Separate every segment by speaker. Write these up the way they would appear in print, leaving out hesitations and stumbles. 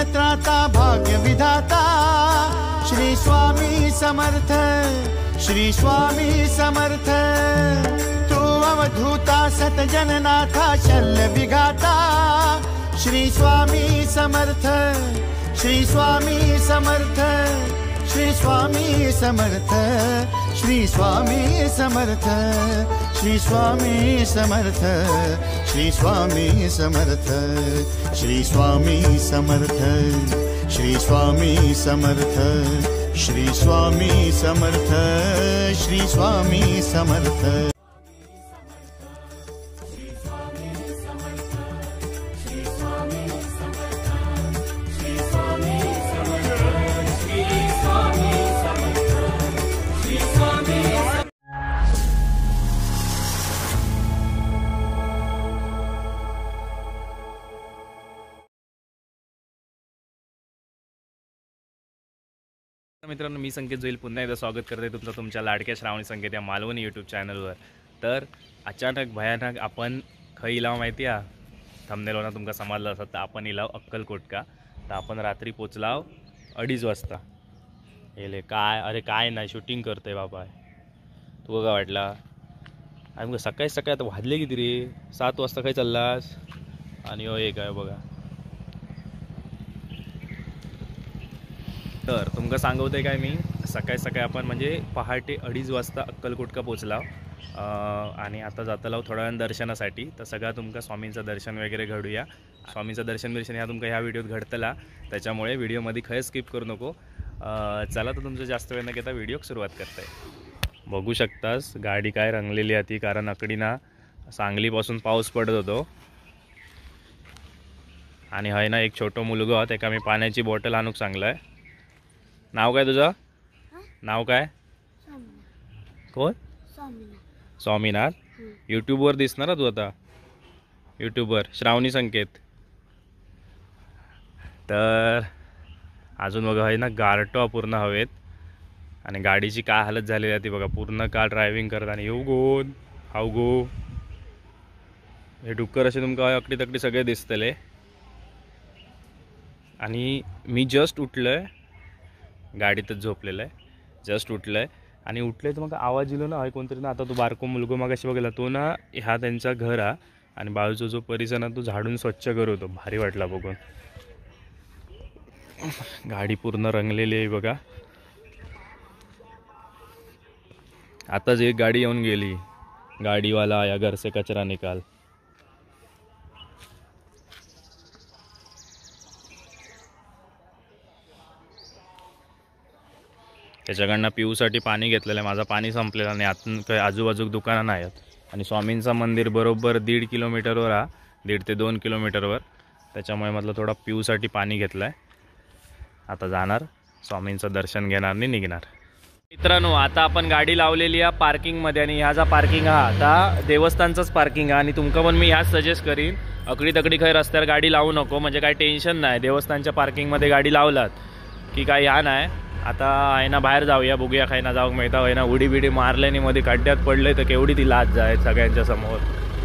Speaker 1: दीनत्राता भाग्य विधाता श्री स्वामी समर्थ, श्री स्वामी समर्थ। तू अवधूता सतजननाथा शल्य विघाता श्री स्वामी समर्थ, श्री स्वामी समर्थ, श्री स्वामी समर्थ, श्री स्वामी समर्थ, श्री स्वामी समर्थ, श्री स्वामी समर्थ, श्री स्वामी समर्थ, श्री स्वामी समर्थ, श्री स्वामी समर्थ, श्री स्वामी समर्थ।
Speaker 2: मित्रांनो, मी संकेत जोईल पुन्हा एकदा स्वागत करते तुमचं तुमच्या लाडक्या श्रावणी संकेत या मालवणी यूट्यूब चॅनलवर। तर अचानक भयानक आपण खय इलाव माहिती आहे, थंबनेलवर तुमका समजलं असत, तर आपण इलाव अक्कलकोट का। तर आपण रात्री पोचलाव 2:30 वाजता। हेले काय, अरे काय नाही, शूटिंग करतोय बाबा। तू का वाटला? आणि मग सकाळी सकाळी आता वाजले किती रे, 7 वाजता काय चाललास? आणि हो एक आहे बघा। तर तुमका सांगवते काय, मी सकाळी सकाळी आपण म्हणजे पहाटे 2:30 वाजता अक्कलकोट का पोचलाव आणि आता जातलाव थोड्या वेळ दर्शनासाठी। तर सगळा तुमका स्वामींचं दर्शन वगैरे घडूया। स्वामींचं दर्शन ह्या तुमका ह्या व्हिडिओत घडतला, त्याच्यामुळे व्हिडिओमध्ये खय स्किप करू नको। चला तर तुमचं जास्त वेळ न घेता व्हिडिओ सुरुवात करताय। बघू शकतास गाडी काय रंगलेली आहे ती, कारण अकडीना सांगलीपासून पाऊस पडत होतो। आणि हय ना एक छोटो मुलगा, त्याका मी पाण्याची बॉटल आणूक सांगलाय। नाव काय तुझं? नाव काय? कोण? स्वामीनाथ। यूट्यूबवर दिसणार तू आता, यूट्यूबवर श्रावणी संकेत। तर अजून बघा आहे ना गारटो पूर्ण हवेत, आणि गाडीची काय हालत झालेली आहे ती बघा। पूर्ण कार ड्रायव्हिंग करताना येऊ गोन हाव गो, हे डुक्कर असे तुमका अकडी तकडी सगळे दिसतले। आणि मी जस्ट उठलोय, गाडीतच झोपलेलं आहे, जस्ट उठलंय। आणि उठले तर मग आवाज दिलो ना, हय कोणतरी ना, आता तो बारको मुलगो मग अशी बघला तो ना, ह्या त्यांचा घर हा आणि बाजूचा जो परिसर ना तो झाडून स्वच्छ करत होतो। भारी वाटला बघून। गाडी पूर्ण रंगलेली आहे बघा। आताच एक गाडी येऊन गेली, गाडीवाला या घर से कचरा निकाल। त्याच्याकडनं पिऊसाठी पाणी घेतलेलं आहे, माझा पाणी संपलेला नाही। आतून काही आजूबाजूक दुकानं नाही आहेत। आणि स्वामींचं मंदिर बरोबर 1.5 किलोमीटरवर हा, 1.5 ते 2 किलोमीटरवर, त्याच्यामुळे म्हटलं थोडा पिऊसाठी पाणी घेतलं आहे। आता जाणार, स्वामींचं दर्शन घेणार आणि निघणार। मित्रांनो, आता आपण गाडी लावलेली आहे पार्किंगमध्ये, आणि ह्या जा पार्किंग हा आता देवस्थानचंच पार्किंग आहे। आणि तुमका पण मी ह्याच सजेस्ट करीन, अकडी तकडी काही रस्त्यावर गाडी लावू नको, म्हणजे काही टेन्शन नाही। देवस्थानच्या पार्किंगमध्ये गाडी लावलात की काही ह्या नाही। आता आहे ना बाहेर जाऊया, बघूया खाय ना जाऊक मिळता आहे ना। उडी बिडी मारल्याने मध्ये खड्ड्यात पडले तर केवढी ती लाज जाय सगळ्यांच्या समोर,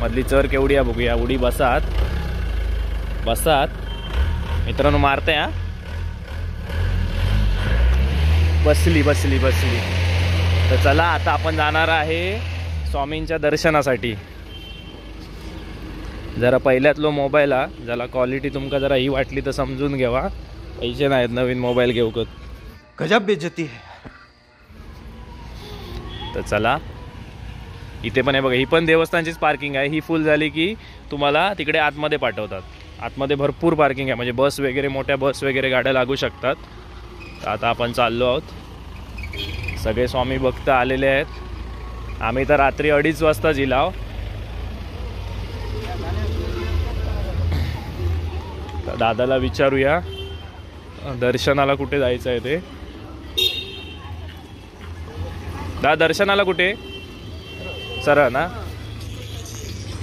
Speaker 2: मधली चर केवढी आहे बघूया। उडी बसात बसात मित्रांनो, मारते हा, बसली बसली बसली। तर चला आता आपण जाणार आहे स्वामींच्या दर्शनासाठी। जरा पहिल्यातलो मोबाईल हा, ज्याला क्वालिटी तुमका जरा ही वाटली तर समजून घ्यावा, पैसे नाहीत नवीन मोबाईल घेऊक, गजब बेइज्जती है। तर चला, इथे पण आहे बघा, ही पण देवस्थानचीच पार्किंग आहे। ही फुल झाली की तुम्हाला तिकडे आतमध्ये पाठवतात। आतमध्ये भरपूर पार्किंग आहे, म्हणजे बस वगैरे, मोठ्या बस वगैरे गाड्या लागू शकतात। तर आता आपण चाललो आहोत, सगळे स्वामी भक्त आलेले आहेत। आम्ही तर रात्री 2:30 वाजता जिलाव। तर दादाला विचारूया दर्शनाला कुठे जायचं आहे ते। दर्शनाला कुठे सरळ ना?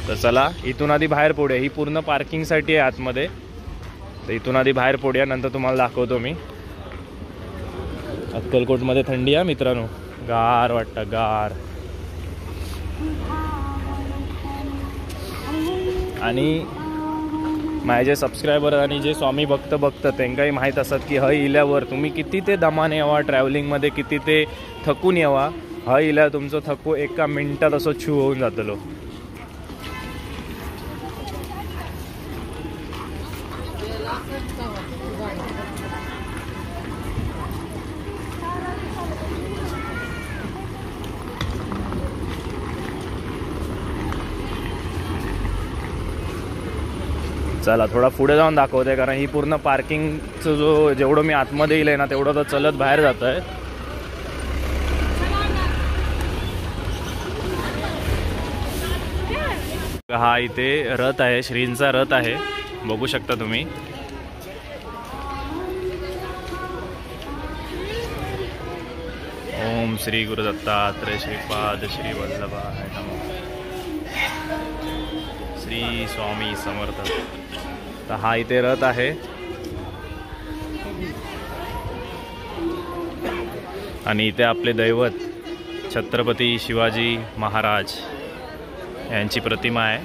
Speaker 2: तर चला इथून आधी बाहेर पडूया, ही पूर्ण पार्किंगसाठी आहे आतमध्ये। तर इथून आधी बाहेर पडूया, नंतर तुम्हाला दाखवतो मी। अक्कलकोटमध्ये थंडी आहे मित्रांनो, गार वाटतं, गार। आणि माझे जे सबस्क्रायबर आणि जे स्वामी भक्त बघतात त्यांकाही माहीत असतात की हय इल्यावर तुम्ही किती ते दमाने यावा, ट्रॅव्हलिंगमध्ये किती ते थकून यावा. हय इल्यावर तुमचं थकू एका मिनटात असं छू होऊन जातलो. चला थोडा पुढे जाऊन दाखवते, कारण ही पूर्ण पार्किंगचं जेवढं मी आतमध्ये येईल ना तेवढं तर चलत बाहेर जात आहे. हा इथे रथ आहे, श्रींचा रथ आहे, बघू शकता तुम्ही. ओम श्री गुरु दत्तात्रय श्रीपाद श्री वल्लभाय नमः. श्री स्वामी समर्थ. तर हा इथे रथ आहे आणि इथे आपले दैवत छत्रपती शिवाजी महाराज यांची प्रतिमा आहे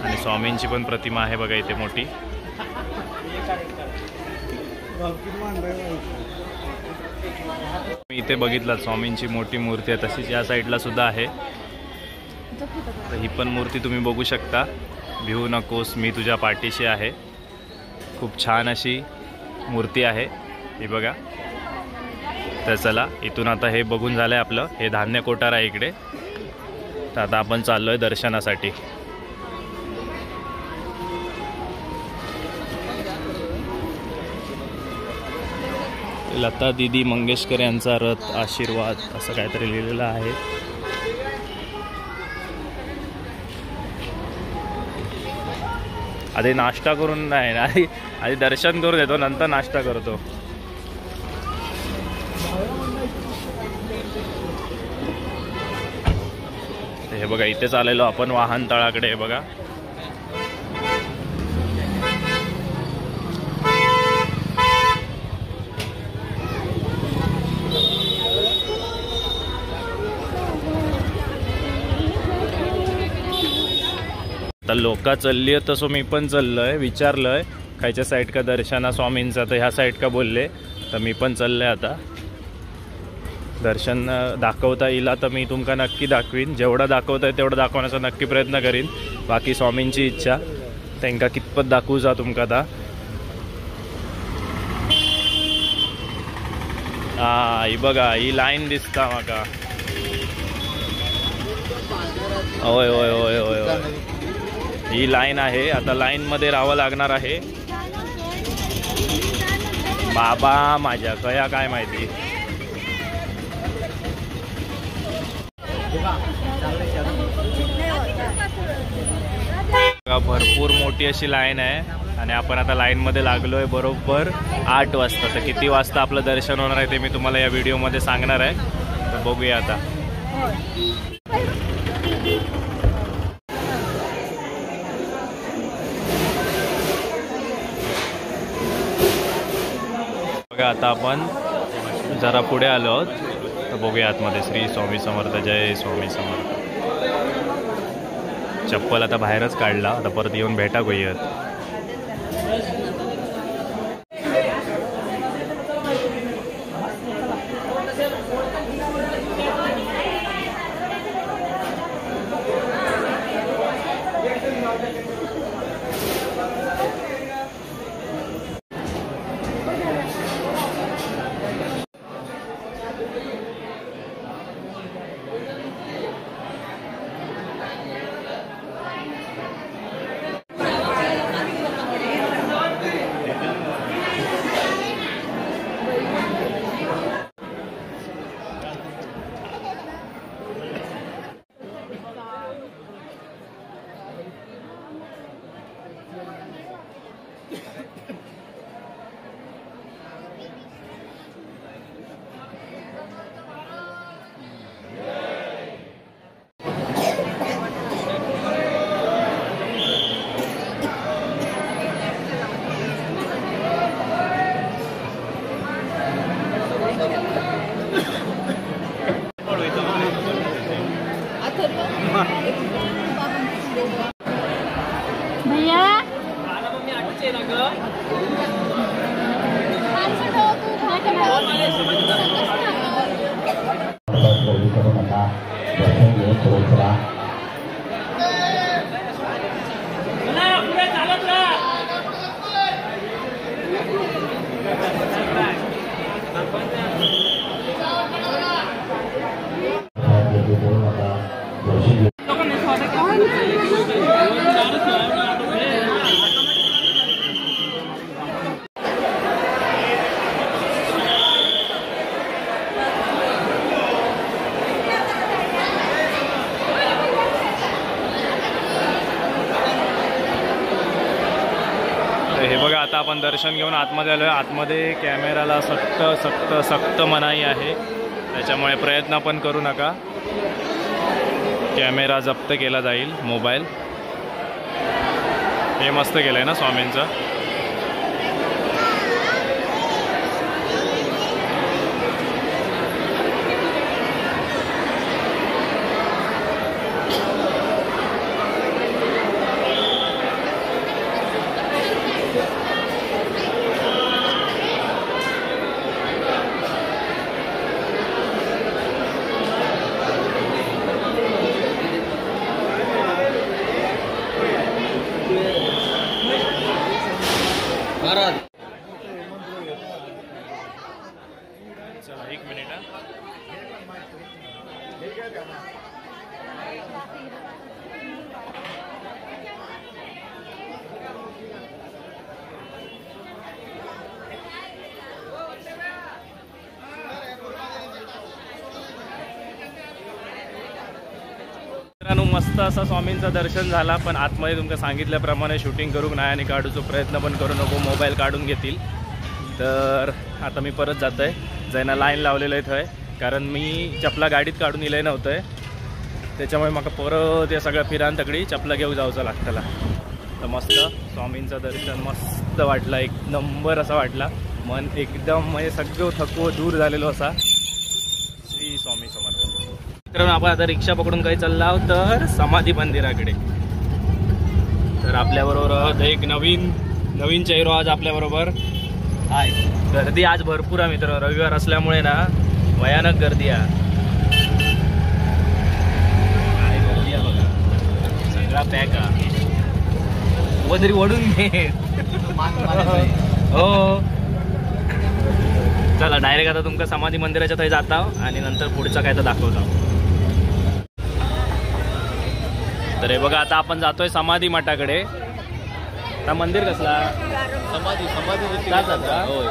Speaker 2: आणि स्वामींची पण प्रतिमा आहे बघा इथे मोठी. इथे बघितलं स्वामींची मोठी मूर्ती आहे, तशीच या साईडला सुद्धा आहे. तर ही पण मूर्ती तुम्ही बघू शकता. भिवू नकोस मी तुझ्या पाठीशी आहे. खूप छान अशी मूर्ती आहे ही बघा. तर चला इथून आता हे बघून झालं आहे आपलं, हे धान्य कोठार आहे इकडे. तर आता आपण चाललो आहे दर्शनासाठी. लता दीदी मंगेशकर यांचा रथ आशीर्वाद असं काहीतरी लिहिलेलं आहे. आधी नाश्ता करून नाही, आधी दर्शन करून येतो नंतर नाश्ता करतो. हे बघा इथेच आलेलो आपण वाहन तळाकडे. हे बघा आता लोक चालली आहेत तसं मी पण चाललोय. विचारलंय खायच्या साईड का दर्शना स्वामींचा, तर ह्या साईड का बोलले, तर मी पण चाललोय. आता दर्शन दाखवता येईल तर मी तुमका नक्की दाखवीन. जेवढं दाखवता येईल तेवढं दाखवण्याचा नक्की प्रयत्न करीन. बाकी स्वामींची इच्छा त्यांना कितपत दाखवू जा तुमका. आता हा ही बघा ही लाईन दिसता माका. होय होय होय होय होय ही लाईन आहे. आता लाईनमध्ये राहावं लागणार आहे. बाबा माझ्या कया काय माहिती. भरपूर मोठी अशी लाईन आहे आणि आपण आता लाईनमध्ये लागलोय बरोबर 8 वाजता. तर किती वाजता आपलं दर्शन होणार आहे ते मी तुम्हाला या व्हिडिओमध्ये सांगणार आहे. तर बघूया आता. बघा आता आपण जरा पुढे आलो आहोत. तर बघूया आतमध्ये. श्री स्वामी समर्थ. जय स्वामी समर्थ. चप्पल आता बाहेरच काढला. आता परत येऊन भेटा गोयत. हे बघा, आता आपण दर्शन घेऊन आतमध्ये आलो आहे. आतमध्ये कॅमेराला सक्त सक्त सक्त मनाई आहे, त्याच्यामुळे प्रयत्न पण करू नका. कॅमेरा जप्त केला जाईल, मोबाईल. हे मस्त केलं आहे ना स्वामींचं. चला 1 मिनिट. मित्रांनो, मस्त असा स्वामींचं दर्शन झाला. पण आतमध्ये तुमका सांगितल्याप्रमाणे शूटिंग करूक नाही आणि काढूचो प्रयत्न पण करू नको, मोबाईल काढून घेतील. तर आता मी परत जात आहे. जायना लाईन लावलेलं आहे थंय, कारण मी चपला गाडीत काढून इलंय नव्हतं आहे, त्याच्यामुळे मला परत या सगळ्या फिरान तगडी चपला घेऊन जाऊचं लागतला. तर मस्त स्वामींचं दर्शन मस्त वाटलं, एक नंबर असा वाटला. मन एकदम म्हणजे सगळं थकवं दूर झालेलो असा. श्री स्वामी समर्थ. मित्रांनो, आपण आता रिक्षा पकडून काही चाललो आहोत तर समाधी मंदिराकडे. तर आपल्याबरोबर एक नवीन चेहरा आज आपल्याबरोबर आहे. गर्दी आज भरपूर आहे मित्र, रविवार असल्यामुळे ना भयानक गर्दी आहे. काय गर्दी आहे बघा, सगळा पॅक आहे. तरी ओढून घे. हो, चला डायरेक्ट आता तुमका समाधी मंदिराच्या थंय जाता आणि नंतर पुढचा काय तर दाखवता. तर हे बघा, आता आपण जातोय समाधी मठाकडे. आता मंदिर कसला समाधी होय.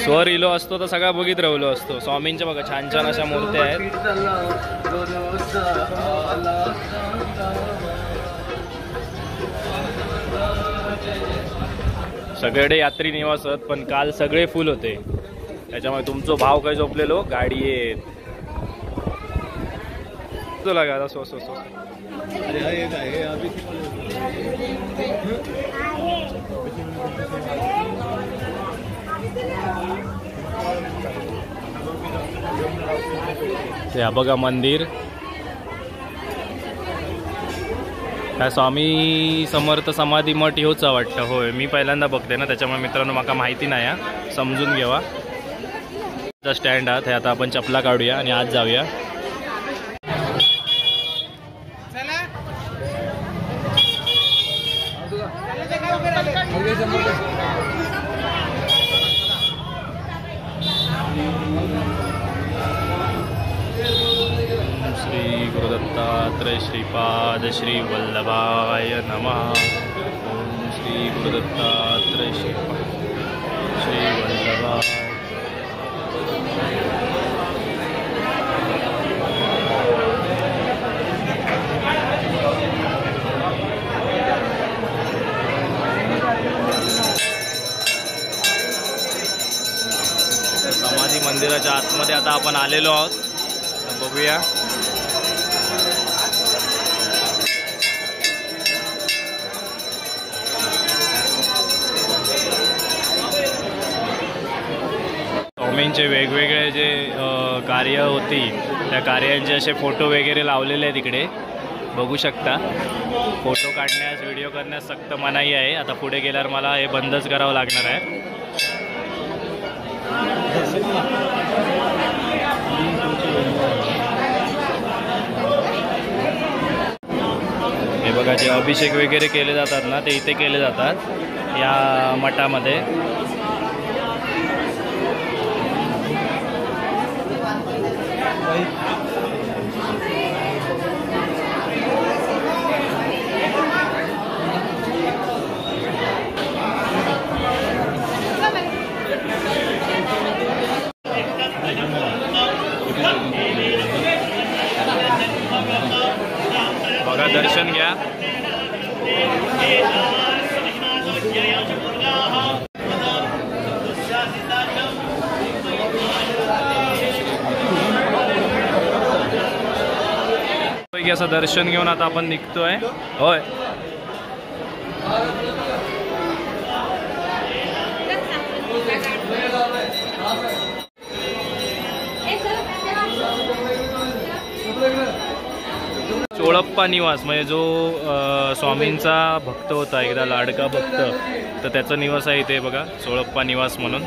Speaker 2: स्वर इलो असतो तर सगळा बघित राहिलो असतो. स्वामींच्या बघा छान छान अशा मूर्त्या आहेत. सगळे यात्री निवास आहेत, पण काल सगळे फुल होते, त्याच्यामुळे तुमचो भाव काय झोपलेलो गाडी येत लागा. सो सो सो ते बघा मंदिर. काय स्वामी समर्थ समाधी मठ हेच वाटतं. होय, मी पहिल्यांदा बघते ना, त्याच्यामुळे मित्रांनो माका माहिती नाही, समजून घेवा. स्टँड आहात हे. आता आपण चपला काढूया आणि आज जाऊया. श्री गुरुदत्तात्रय श्रीपाद श्री वल्लभाय नमः. ओम श्री गुरुदत्तात्रय श्रीपाद श्री वल्लभाय. समाधी मंदिराच्या आतमध्ये आता आपण आलेलो आहोत. बघूया. स्वामींचे वेगवेगळे जे कार्य होती त्या कार्यांचे असे फोटो वगैरे लावलेले आहेत इकडे बघू शकता. फोटो काढण्यास व्हिडिओ करण्यास सक्त मनाई आहे. आता पुढे गेल्यावर मला हे बंदच करावं लागणार आहे. हे बघा जे अभिषेक वगैरे केले जातात ना ते इथे केले जातात या मठामध्ये. बघा दर्शन घ्या. पैकी असं दर्शन घेऊन आता आपण निघतोय. होय चोळप्पा निवास म्हणजे जो स्वामींचा भक्त होता एकदा लाडका भक्त तर त्याचा निवास आहे इथे बघा चोळप्पा निवास म्हणून.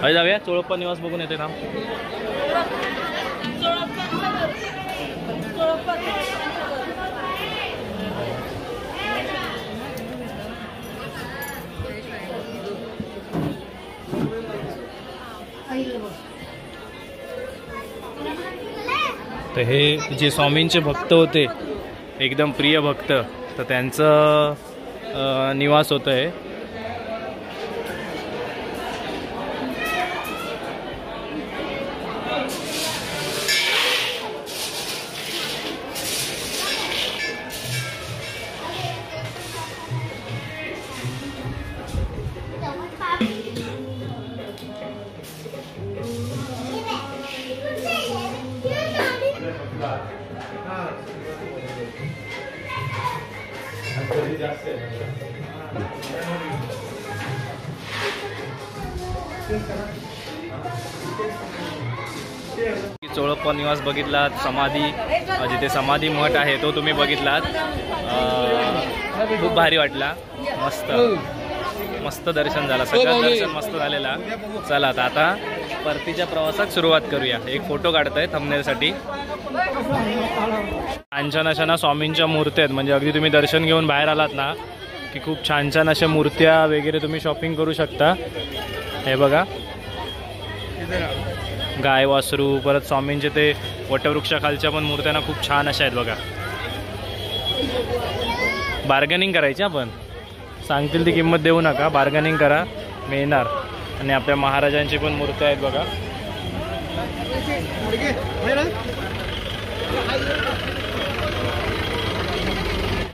Speaker 2: अरे जाऊया चोळप्पा निवास बघून येते ना. तर हे जे स्वामींचे भक्त होते एकदम प्रिय भक्त तर त्यांचं निवास होतं आहे. चोळप्पा निवास बघितलात. समाधी जिथे समाधी मठ आहे तो तुम्ही बघितलात. खूप भारी वाटला. मस्त मस्त दर्शन झालं. सगळं दर्शन मस्त झालेला. चला आता परतीच्या प्रवासात सुरुवात करूया. एक फोटो काढताय थंबनेलसाठी. छान छान अशा ना स्वामींच्या मूर्त्या आहेत. म्हणजे अगदी तुम्ही दर्शन घेऊन बाहेर आलात ना की खूप छान छान अशा मूर्त्या वगैरे तुम्ही शॉपिंग करू शकता. हे बघा गाय वासरू परत स्वामींचे ते वटवृक्षाखालच्या पण मूर्त्यांना खूप छान अशा आहेत बघा. बार्गेनिंग करायची आपण. सांगतील ती किंमत देऊ नका. बार्गेनिंग करा मिळणार. आणि आपल्या महाराजांची पण मूर्त्या आहेत बघा.